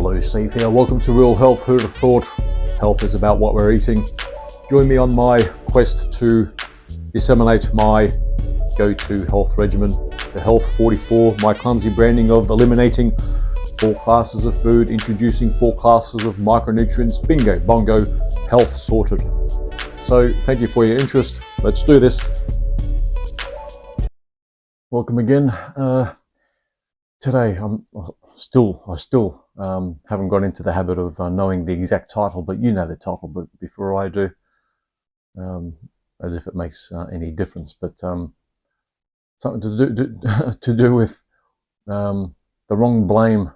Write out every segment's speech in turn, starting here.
Hello, Steve here. Welcome to Real Health. Who'd have thought health is about what we're eating? Join me on my quest to disseminate my go-to health regimen, the Health 44, my clumsy branding of eliminating 4 classes of food, introducing 4 classes of micronutrients. Bingo, bongo, health sorted. So thank you for your interest. Let's do this. Welcome again. Today I still haven't got into the habit of knowing the exact title, but you know the title but before I do, as if it makes any difference. But something to do with the wrong blame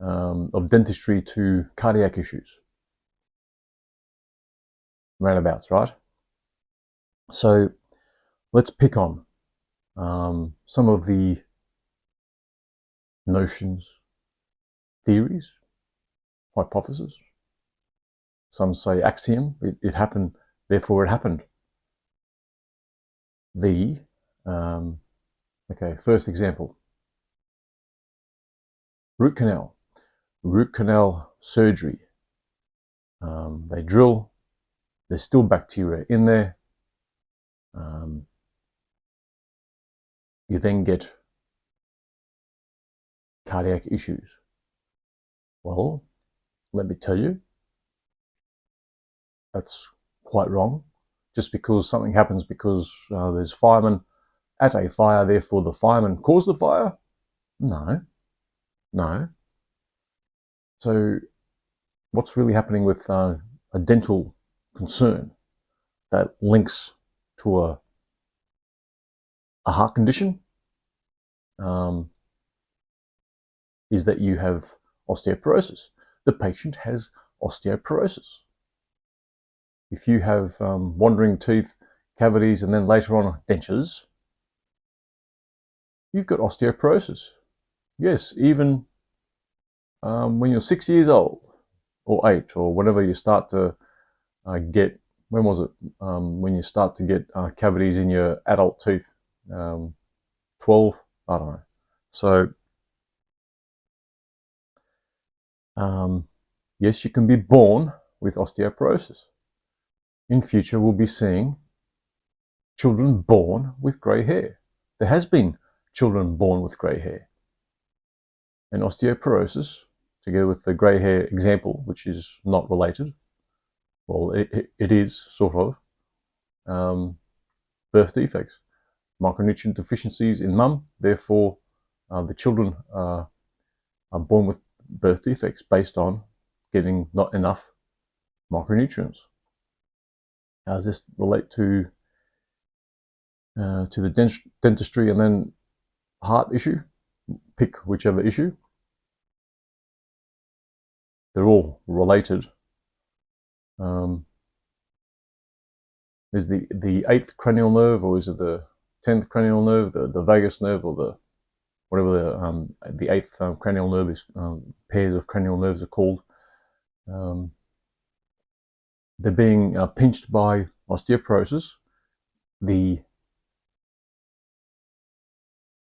of dentistry to cardiac issues. Roundabouts, right? So let's pick on some of the notions, theories, hypotheses. Some say axiom, it happened, therefore it happened. Okay, first example. Root canal surgery. They drill, there's still bacteria in there. You then get cardiac issues. Well, let me tell you, that's quite wrong. Just because something happens because there's firemen at a fire, therefore the fireman caused the fire? No. So what's really happening with a dental concern that links to a heart condition is that you have osteoporosis. The patient has osteoporosis. If you have wandering teeth, cavities, and then later on dentures, you've got osteoporosis. Yes, even when you're 6 years old, or 8, or whenever you start to get, when was it? When you start to get cavities in your adult teeth, 12, I don't know. So, yes, you can be born with osteoporosis. In future, we'll be seeing children born with grey hair. There has been children born with grey hair. And osteoporosis, together with the grey hair example, which is not related, well, it is, sort of, birth defects, micronutrient deficiencies in mum, therefore the children are born with birth defects based on getting not enough micronutrients. How does this relate to the dentistry and then heart issue? Pick whichever issue. They're all related. Is the 8th cranial nerve, or is it the 10th cranial nerve, the vagus nerve, or the whatever the 8th cranial nerve is, pairs of cranial nerves are called. They're being pinched by osteoporosis.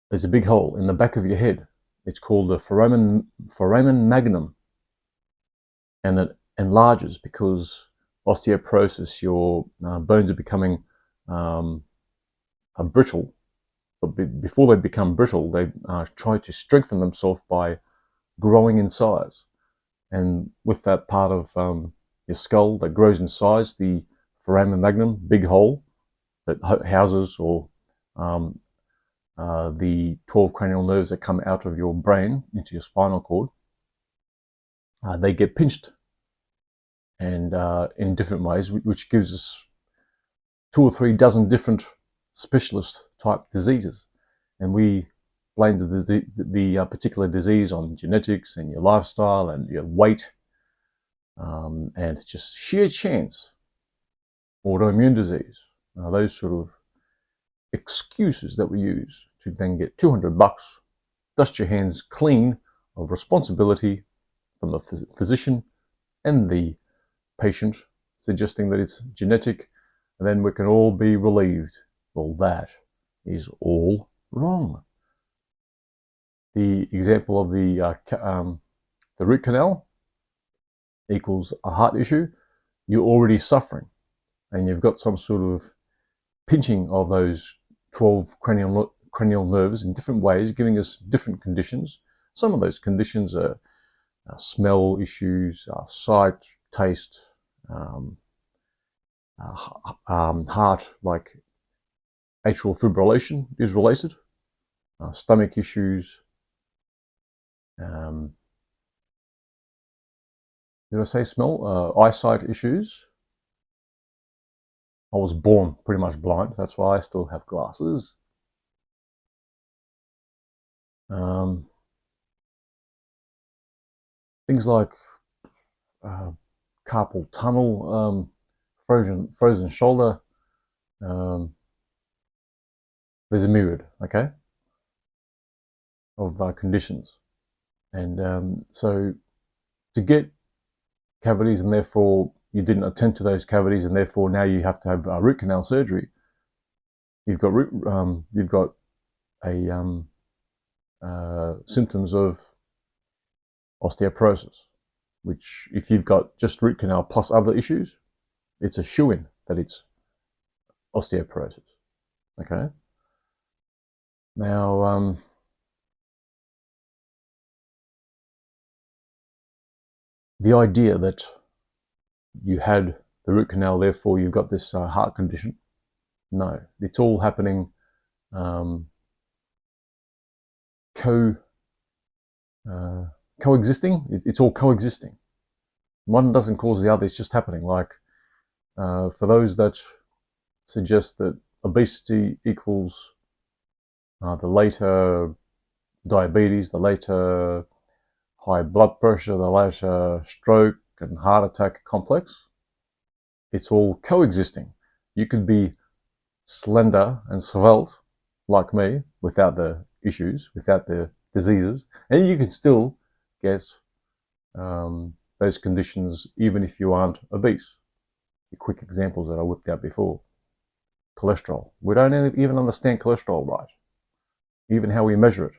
There's a big hole in the back of your head. It's called the foramen magnum, and it enlarges because osteoporosis, your bones are becoming brittle. But before they become brittle, they try to strengthen themselves by growing in size. And with that part of your skull that grows in size, the foramen magnum, big hole that houses or the 12 cranial nerves that come out of your brain into your spinal cord, they get pinched, and in different ways, which gives us 2 or 3 dozen different specialist type diseases. And we blame the particular disease on genetics and your lifestyle and your weight, and just sheer chance, autoimmune disease, those sort of excuses that we use to then get $200, dust your hands clean of responsibility from the physician and the patient, suggesting that it's genetic, and then we can all be relieved. Well, that is all wrong. The example of the the root canal equals a heart issue, you're already suffering, and you've got some sort of pinching of those 12 cranial nerves in different ways, giving us different conditions. Some of those conditions are smell issues, sight, taste, heart, like atrial fibrillation is related, stomach issues. Did I say smell? Eyesight issues. I was born pretty much blind. That's why I still have glasses. Things like carpal tunnel, frozen shoulder. There's a myriad, okay, of conditions, and so to get cavities, and therefore you didn't attend to those cavities, and therefore now you have to have root canal surgery. You've got symptoms of osteoporosis, which if you've got just root canal plus other issues, it's a shoo-in that it's osteoporosis. Okay. Now, the idea that you had the root canal, therefore you've got this heart condition, no, it's all happening coexisting. It's all coexisting. One doesn't cause the other, it's just happening. Like for those that suggest that obesity equals the later diabetes, the later high blood pressure, the later stroke and heart attack complex, it's all coexisting. You could be slender and svelte like me without the issues, without the diseases, and you can still get those conditions even if you aren't obese. The quick examples that I whipped out before. Cholesterol. We don't even understand cholesterol right, even how we measure it.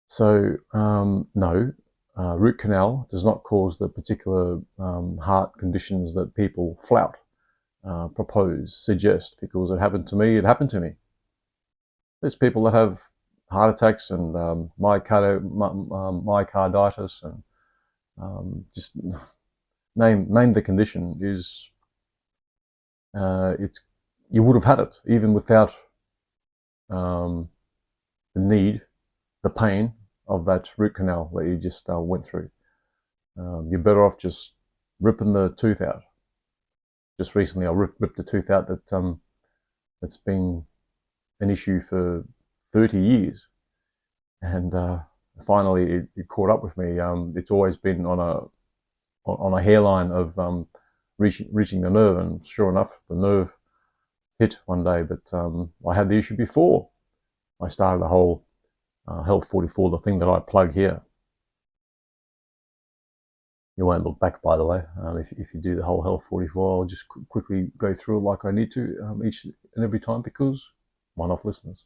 So no, root canal does not cause the particular heart conditions that people flout, propose, suggest. Because it happened to me, it happened to me. There's people that have heart attacks and myocarditis, and just name the condition. Is it's you would have had it even without the need, the pain of that root canal that you just went through. You're better off just ripping the tooth out. Just recently I ripped a tooth out that's been an issue for 30 years, and finally it caught up with me. It's always been on a hairline of reaching the nerve, and sure enough the nerve hit one day. But I had the issue before I started the whole Health 44, the thing that I plug here. You won't look back, by the way. If you do the whole Health 44, I'll just quickly go through it like I need to each and every time, because one-off listeners.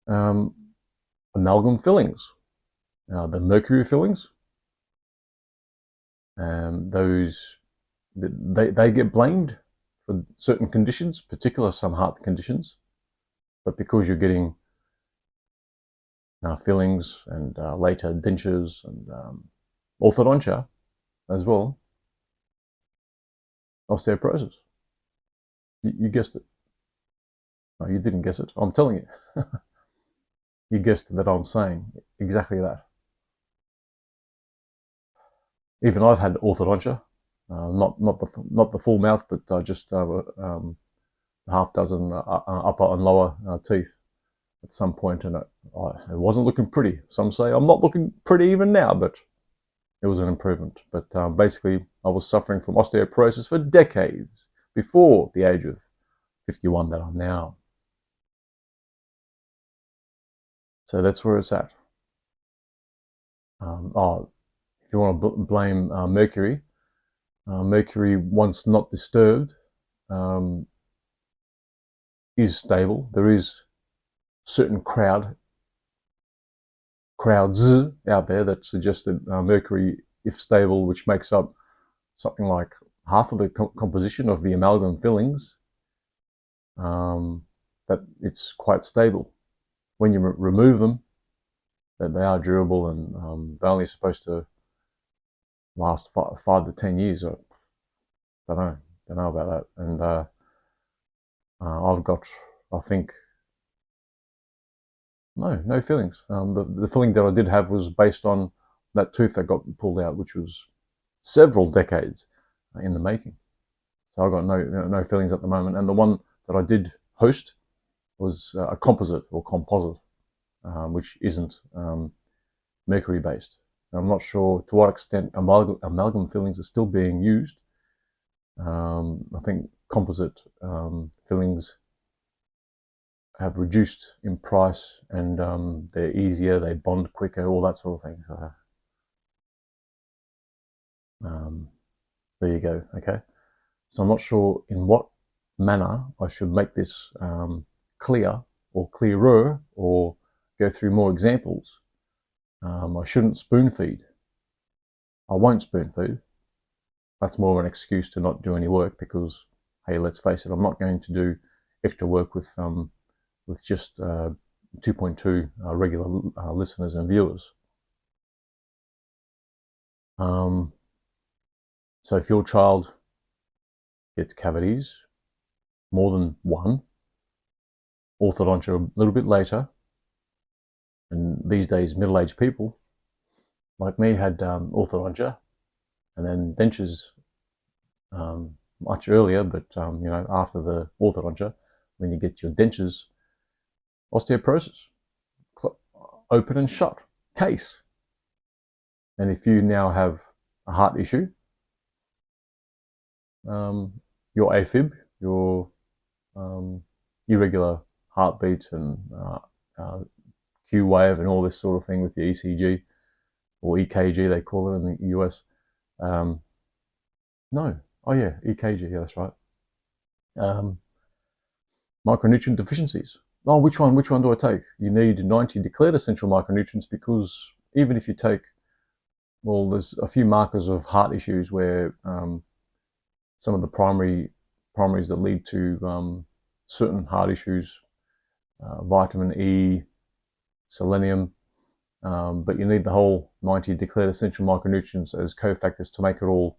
Amalgam fillings, the mercury fillings, those they get blamed for certain conditions, particular some heart conditions, but because you're getting fillings and later dentures and orthodontia as well, osteoporosis. You guessed it. No, you didn't guess it. I'm telling you. You guessed that I'm saying exactly that. Even I've had orthodontia, not the full mouth, but just half dozen upper and lower teeth at some point, and it wasn't looking pretty. Some say I'm not looking pretty even now, but it was an improvement. But basically, I was suffering from osteoporosis for decades before the age of 51 that I'm now. So that's where it's at. If you want to blame mercury, mercury, once not disturbed, is stable. There is certain crowd crowds out there that suggest that mercury, if stable, which makes up something like half of the composition of the amalgam fillings, that it's quite stable. When you remove them, that they are durable, and they're only supposed to last 5 to 10 years. Or don't know about that. And I've got, I think, no fillings. The filling that I did have was based on that tooth that got pulled out, which was several decades in the making. So I've got no fillings at the moment. And the one that I did host was a composite or composite, which isn't mercury based. I'm not sure to what extent amalgam fillings are still being used. I think composite fillings have reduced in price, and they're easier, they bond quicker, all that sort of thing. So there you go. Okay, so I'm not sure in what manner I should make this clear or clearer, or go through more examples. I shouldn't spoon feed. I won't spoon feed. That's more of an excuse to not do any work, because, hey, let's face it, I'm not going to do extra work with just 2.2 regular listeners and viewers. So if your child gets cavities, more than one, orthodontia a little bit later, and these days middle-aged people like me had orthodontia and then dentures much earlier, but after the orthodontia, when you get your dentures, osteoporosis, open and shut case. And if you now have a heart issue, your AFib, your irregular heartbeat, and Q wave and all this sort of thing with the ECG or EKG, they call it in the US. EKG, yeah, that's right. Micronutrient deficiencies. Oh, which one do I take? You need 90 declared essential micronutrients, because even if you take, well, there's a few markers of heart issues where some of the primaries that lead to certain heart issues, vitamin E, selenium, but you need the whole 90 declared essential micronutrients as cofactors to make it all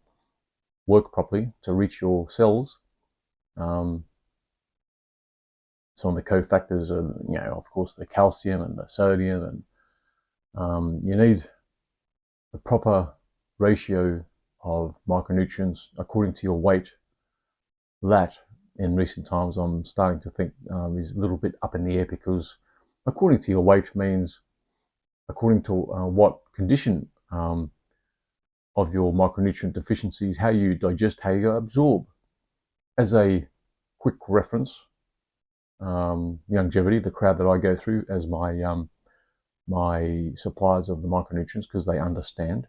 work properly, to reach your cells. Some of the cofactors are, of course, the calcium and the sodium, and you need the proper ratio of micronutrients according to your weight. That, in recent times, I'm starting to think is a little bit up in the air, because according to your weight means according to what condition of your micronutrient deficiencies, how you digest, how you absorb. As a quick reference, Longevity, the crowd that I go through as my suppliers of the micronutrients, because they understand.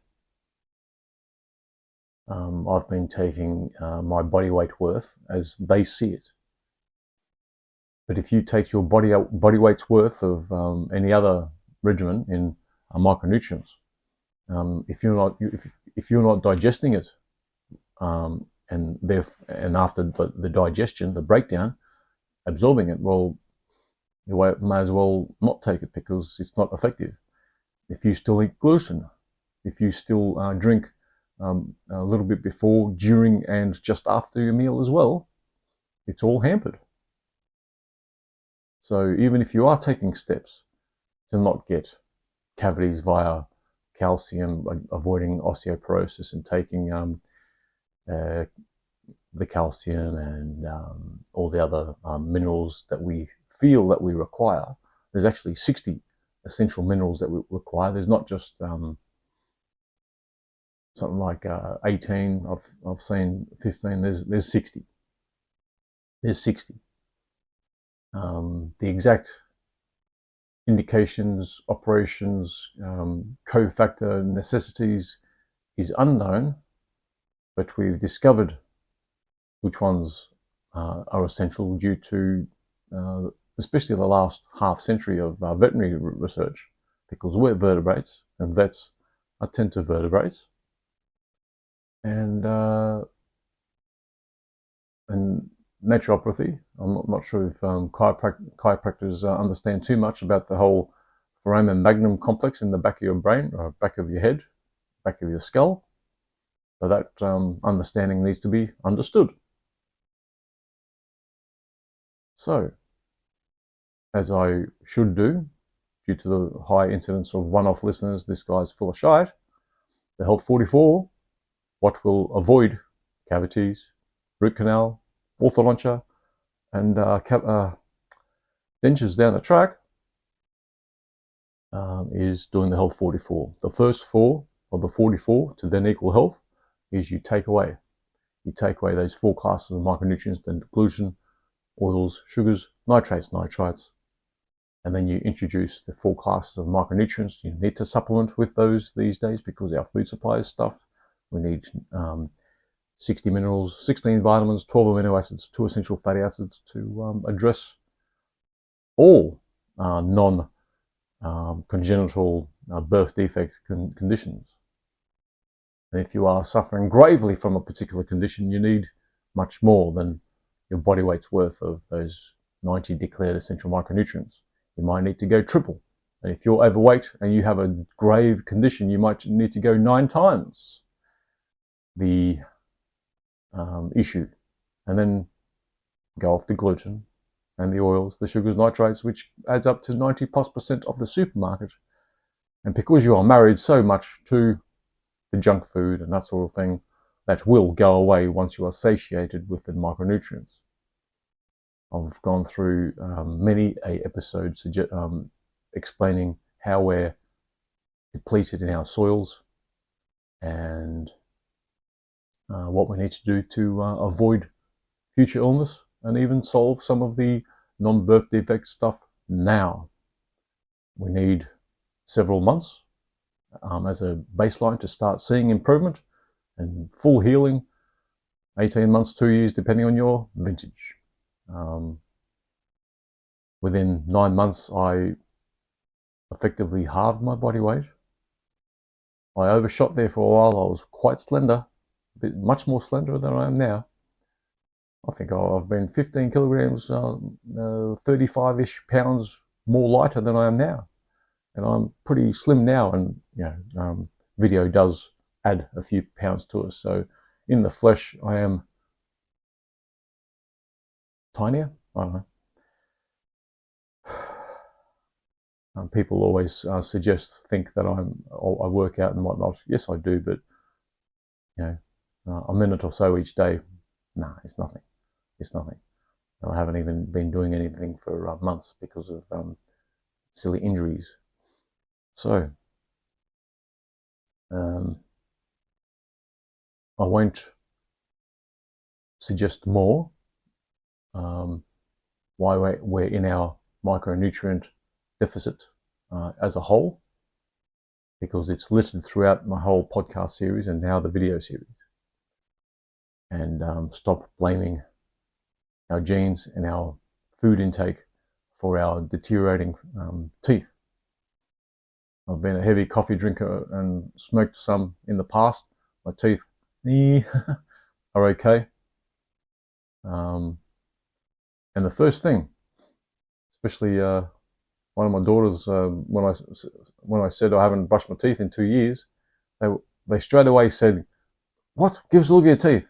I've been taking my body weight worth as they see it. But if you take your body weight's worth of any other regimen in micronutrients, if you're not digesting it, and after the digestion, the breakdown, absorbing it, well, you may as well not take it, because it's not effective. If you still eat gluten, if you still drink a little bit before, during, and just after your meal as well, it's all hampered. So even if you are taking steps to not get cavities via calcium, avoiding osteoporosis, and taking the calcium and all the other minerals that we feel that we require, there's actually 60 essential minerals that we require. There's not just something like 18. I've seen 15. There's 60. There's 60. The exact indications, operations, cofactor necessities is unknown, but we've discovered which ones are essential due to especially the last half century of veterinary research. because we're vertebrates and vets attend to vertebrates. And naturopathy, I'm not sure if chiropractors understand too much about the whole foramen magnum complex in the back of your brain, or back of your head, back of your skull. So that understanding needs to be understood. So, as I should do, due to the high incidence of one-off listeners, this guy's full of shite, the Health 44, what will avoid cavities, root canal, orthodontia, and dentures down the track, is doing the Health 44. The first 4 of the 44 to then equal health is you take away those 4 classes of micronutrients, then gluten, oils, sugars, nitrates, nitrites, and then you introduce the 4 classes of micronutrients. You need to supplement with those these days because our food supply is stuffed. We need 60 minerals, 16 vitamins, 12 amino acids, 2 essential fatty acids to address all non-congenital birth defect conditions. And if you are suffering gravely from a particular condition, you need much more than your body weight's worth of those 90 declared essential micronutrients. You might need to go triple. And if you're overweight and you have a grave condition, you might need to go 9 times the issue, and then go off the gluten and the oils, the sugars, nitrates, which adds up to 90+% of the supermarket. And because you are married so much to the junk food and that sort of thing, that will go away once you are satiated with the micronutrients. I've gone through many episodes explaining how we're depleted in our soils and what we need to do to avoid future illness and even solve some of the non-birth defect stuff now. We need several months as a baseline to start seeing improvement, and full healing 18 months, 2 years, depending on your vintage. Within 9 months, I effectively halved my body weight. I overshot there for a while. I was quite slender, much more slender than I am now. I think I've been 15 kilograms, 35-ish pounds more lighter than I am now. And I'm pretty slim now, and video does add a few pounds to us. So in the flesh, I am tinier. I don't know. People always think that I work out and whatnot. Yes, I do, but a minute or so each day, nah, it's nothing. It's nothing. I haven't even been doing anything for months because of silly injuries. So I won't suggest more why we're in our micronutrient deficit as a whole, because it's listed throughout my whole podcast series and now the video series. And stop blaming our genes and our food intake for our deteriorating teeth. I've been a heavy coffee drinker and smoked some in the past. My teeth are okay. And the first thing, especially one of my daughters, when I said I haven't brushed my teeth in 2 years, they straight away said, "What? Give us a look at your teeth."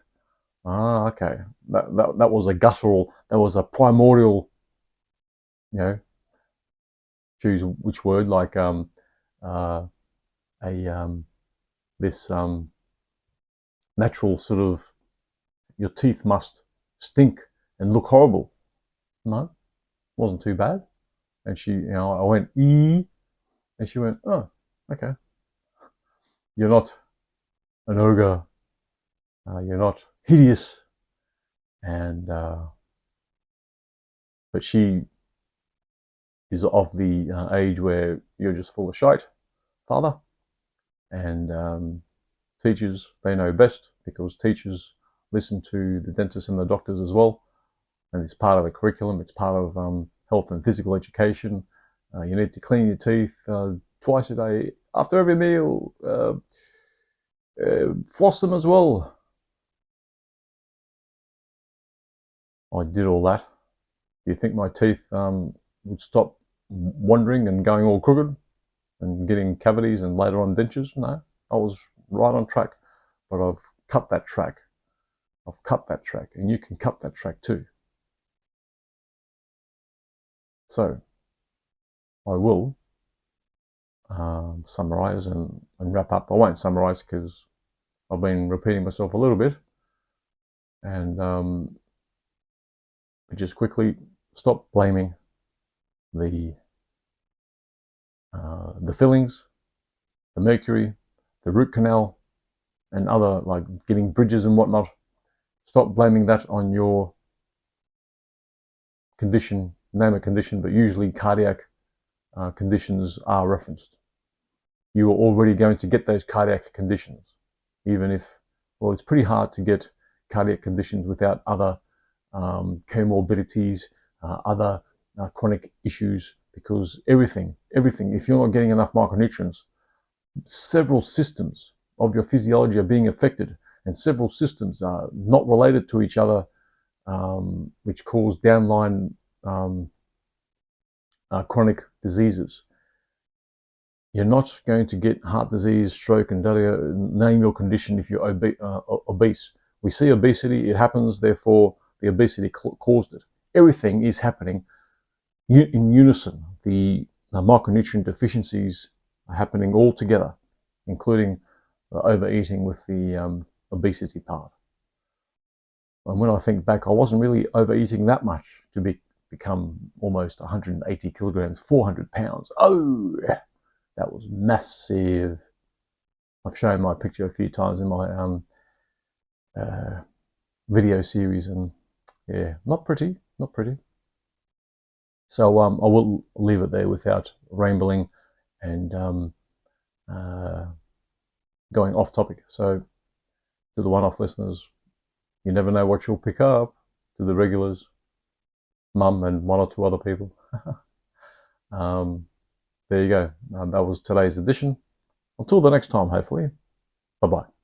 Ah, okay. That was a guttural. That was a primordial. Choose which word, like this natural sort of, your teeth must stink and look horrible. No, wasn't too bad. And she, I went and she went, "Oh, okay. You're not an ogre. You're not hideous." And but she is of the age where you're just full of shite, father. And teachers, they know best, because teachers listen to the dentists and the doctors as well. And it's part of the curriculum. It's part of health and physical education. You need to clean your teeth twice a day, after every meal, floss them as well. I did all that. Do you think my teeth would stop wandering and going all crooked and getting cavities and later on dentures? No, I was right on track, but I've cut that track. I've cut that track, and you can cut that track too. So I will summarize and wrap up. I won't summarize because I've been repeating myself a little bit, and just quickly stop blaming the fillings, the mercury, the root canal, and other, like getting bridges and whatnot. Stop blaming that on your condition, name a condition, but usually cardiac conditions are referenced. You are already going to get those cardiac conditions, even if, well, it's pretty hard to get cardiac conditions without other comorbidities, other chronic issues, because everything, if you're not getting enough micronutrients, several systems of your physiology are being affected, and several systems are not related to each other, which cause downline chronic diseases. You're not going to get heart disease, stroke, and name your condition if you're obese. We see obesity, it happens, therefore the obesity caused it. Everything is happening in unison. The micronutrient deficiencies are happening all together, including the overeating with the obesity part. And when I think back, I wasn't really overeating that much to become almost 180 kilograms, 400 pounds. Oh, that was massive. I've shown my picture a few times in my video series, and yeah, not pretty. So I will leave it there without rambling and going off topic. So to the one-off listeners, you never know what you'll pick up. To the regulars, mum and one or two other people. There you go. That was today's edition. Until the next time, hopefully. Bye-bye.